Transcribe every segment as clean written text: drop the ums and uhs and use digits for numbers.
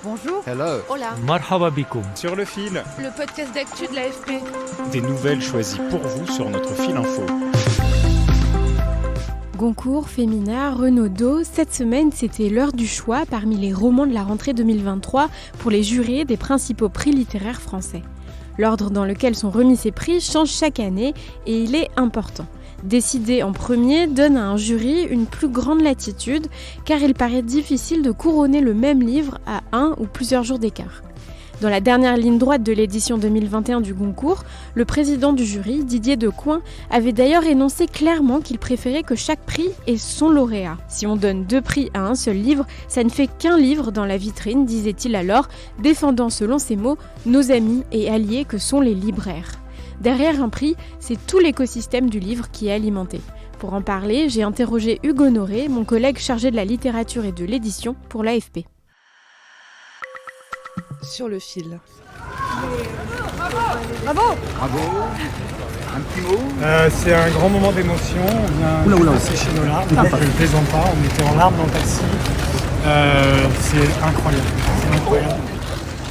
Bonjour. Hello. Hola. Marhaba bikoum. Sur le fil, Le podcast d'actu de l'AFP. des nouvelles choisies pour vous sur notre fil info. Goncourt, Femina, Renaudot, cette semaine c'était l'heure du choix parmi les romans de la rentrée 2023 pour les jurés des principaux prix littéraires français. L'ordre dans lequel sont remis ces prix change chaque année et il est important. Décider en premier donne à un jury une plus grande latitude car il paraît difficile de couronner le même livre à un ou plusieurs jours d'écart. Dans la dernière ligne droite de l'édition 2021 du Goncourt, le président du jury, Didier Decoing, avait d'ailleurs énoncé clairement qu'il préférait que chaque prix ait son lauréat. Si on donne 2 prix à un seul livre, ça ne fait qu'un livre dans la vitrine, disait-il alors, défendant selon ses mots nos amis et alliés que sont les libraires. Derrière un prix, c'est tout l'écosystème du livre qui est alimenté. Pour en parler, j'ai interrogé Hugues Honoré, mon collègue chargé de la littérature et de l'édition pour l'AFP. Sur le fil. Bravo. Bravo. Un petit mot. C'est un grand moment d'émotion. On vient de sécher nos larmes. Je ne plaisante pas. On était en larmes dans le taxi. C'est incroyable.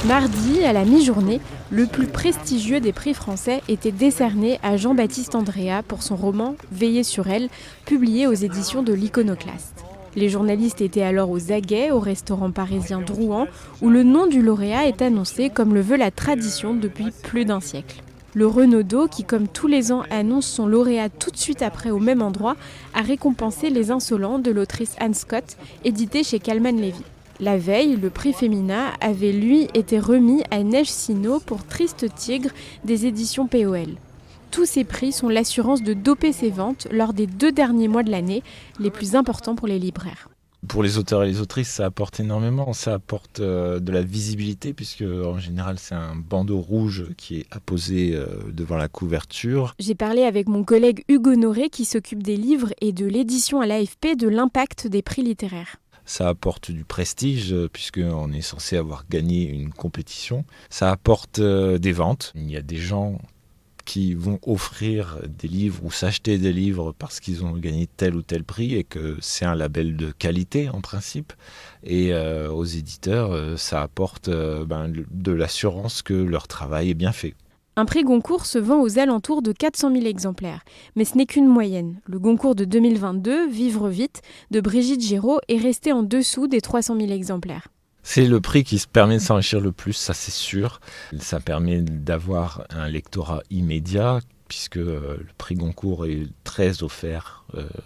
Mardi, à la mi-journée, le plus prestigieux des prix français était décerné à Jean-Baptiste Andréa pour son roman « Veiller sur elle », publié aux éditions de l'Iconoclaste. Les journalistes étaient alors aux aguets au restaurant parisien Drouan, où le nom du lauréat est annoncé comme le veut la tradition depuis plus d'un siècle. Le Renaudot, qui comme tous les ans annonce son lauréat tout de suite après au même endroit, a récompensé Les Insolents de l'autrice Anne Scott, édité chez Calman Levy. La veille, le prix Femina avait lui été remis à Neige Sino pour Triste Tigre des éditions POL. Tous ces prix sont l'assurance de doper ses ventes lors des 2 derniers mois de l'année, les plus importants pour les libraires. Pour les auteurs et les autrices, ça apporte énormément. Ça apporte de la visibilité, puisque en général, c'est un bandeau rouge qui est apposé devant la couverture. J'ai parlé avec mon collègue Hugues Honoré qui s'occupe des livres et de l'édition à l'AFP de l'impact des prix littéraires. Ça apporte du prestige, puisqu'on est censé avoir gagné une compétition. Ça apporte des ventes. Il y a des gens qui vont offrir des livres ou s'acheter des livres parce qu'ils ont gagné tel ou tel prix et que c'est un label de qualité en principe. Et aux éditeurs, ça apporte de l'assurance que leur travail est bien fait. Un prix Goncourt se vend aux alentours de 400 000 exemplaires. Mais ce n'est qu'une moyenne. Le Goncourt de 2022, Vivre vite, de Brigitte Giraud, est resté en dessous des 300 000 exemplaires. C'est le prix qui se permet de s'enrichir le plus, ça c'est sûr. Ça permet d'avoir un lectorat immédiat, puisque le prix Goncourt est très offert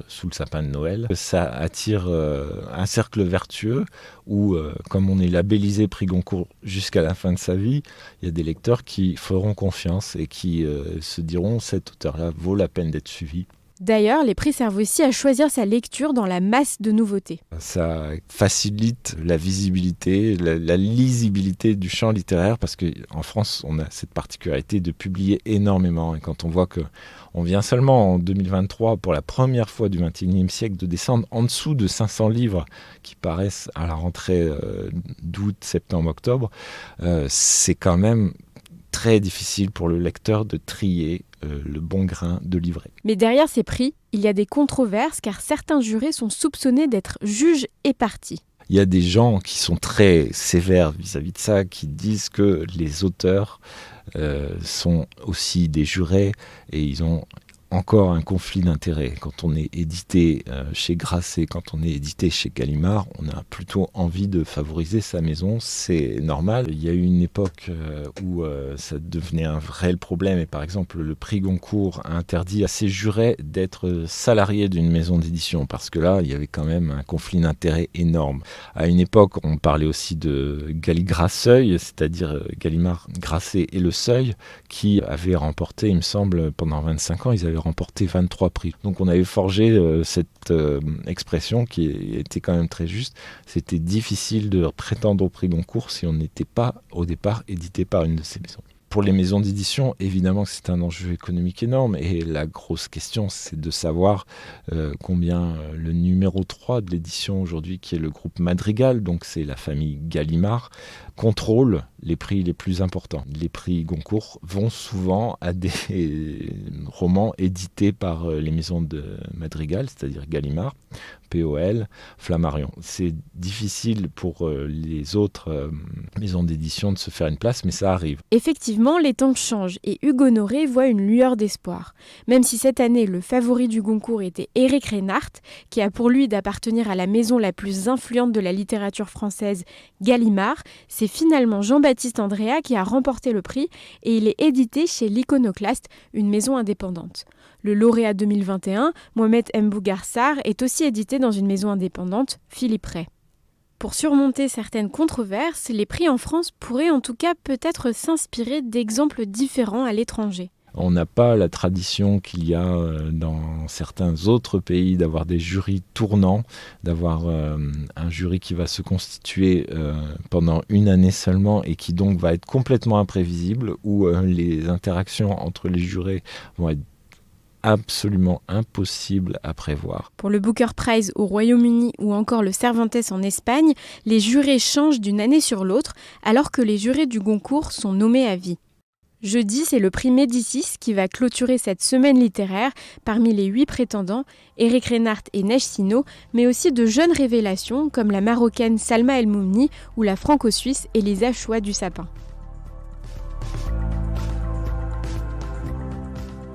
sous le sapin de Noël. Ça attire un cercle vertueux où, comme on est labellisé prix Goncourt jusqu'à la fin de sa vie, il y a des lecteurs qui feront confiance et qui se diront « cet auteur-là vaut la peine d'être suivi ». D'ailleurs, les prix servent aussi à choisir sa lecture dans la masse de nouveautés. Ça facilite la visibilité, la lisibilité du champ littéraire parce qu'en France, on a cette particularité de publier énormément. Et quand on voit qu'on vient seulement en 2023, pour la première fois du XXIe siècle, de descendre en dessous de 500 livres qui paraissent à la rentrée d'août, septembre, octobre, c'est quand même très difficile pour le lecteur de trier le bon grain de livret. Mais derrière ces prix, il y a des controverses car certains jurés sont soupçonnés d'être juges et parties. Il y a des gens qui sont très sévères vis-à-vis de ça, qui disent que les auteurs sont aussi des jurés et ils ont encore un conflit d'intérêts. Quand on est édité chez Grasset, quand on est édité chez Gallimard, on a plutôt envie de favoriser sa maison, c'est normal. Il y a eu une époque où ça devenait un vrai problème et par exemple le prix Goncourt a interdit à ses jurés d'être salariés d'une maison d'édition parce que là, il y avait quand même un conflit d'intérêts énorme. À une époque, on parlait aussi de Galligraseuil, c'est-à-dire Gallimard, Grasset et Le Seuil, qui avaient remporté, il me semble, pendant 25 ans, ils avaient remporté 23 prix. Donc on avait forgé cette expression qui était quand même très juste. C'était difficile de prétendre au prix Goncourt si on n'était pas au départ édité par une de ces maisons. Pour les maisons d'édition, évidemment que c'est un enjeu économique énorme et la grosse question, c'est de savoir combien le numéro 3 de l'édition aujourd'hui, qui est le groupe Madrigal, donc c'est la famille Gallimard, contrôle les prix les plus importants. Les prix Goncourt vont souvent à des romans édités par les maisons de Madrigal, c'est-à-dire Gallimard, POL, Flammarion. C'est difficile pour les autres maisons d'édition de se faire une place, mais ça arrive. Effectivement, les temps changent et Hugues Honoré voit une lueur d'espoir. Même si cette année, le favori du Goncourt était Éric Reinhardt, qui a pour lui d'appartenir à la maison la plus influente de la littérature française, Gallimard, c'est finalement Jean-Baptiste Andréa qui a remporté le prix et il est édité chez l'Iconoclaste, une maison indépendante. Le lauréat 2021, Mohamed Mbougar-Sarr, est aussi édité dans une maison indépendante, Philippe Ray. Pour surmonter certaines controverses, les prix en France pourraient en tout cas peut-être s'inspirer d'exemples différents à l'étranger. On n'a pas la tradition qu'il y a dans certains autres pays d'avoir des jurys tournants, d'avoir un jury qui va se constituer pendant une année seulement et qui donc va être complètement imprévisible, où les interactions entre les jurés vont être absolument impossibles à prévoir. Pour le Booker Prize au Royaume-Uni ou encore le Cervantes en Espagne, les jurés changent d'une année sur l'autre, alors que les jurés du Goncourt sont nommés à vie. Jeudi, c'est le prix Médicis qui va clôturer cette semaine littéraire. Parmi les 8 prétendants, Éric Reinhardt et Neige Sino, mais aussi de jeunes révélations comme la Marocaine Salma El Moumni ou la Franco-Suisse Elisa Choua du Sapin.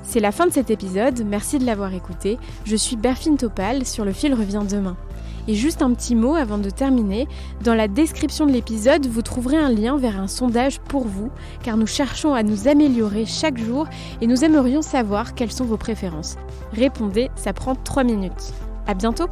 C'est la fin de cet épisode, merci de l'avoir écouté. Je suis Berfine Topal, Sur le fil revient demain. Et juste un petit mot avant de terminer, dans la description de l'épisode, vous trouverez un lien vers un sondage pour vous, car nous cherchons à nous améliorer chaque jour et nous aimerions savoir quelles sont vos préférences. Répondez, ça prend 3 minutes. À bientôt!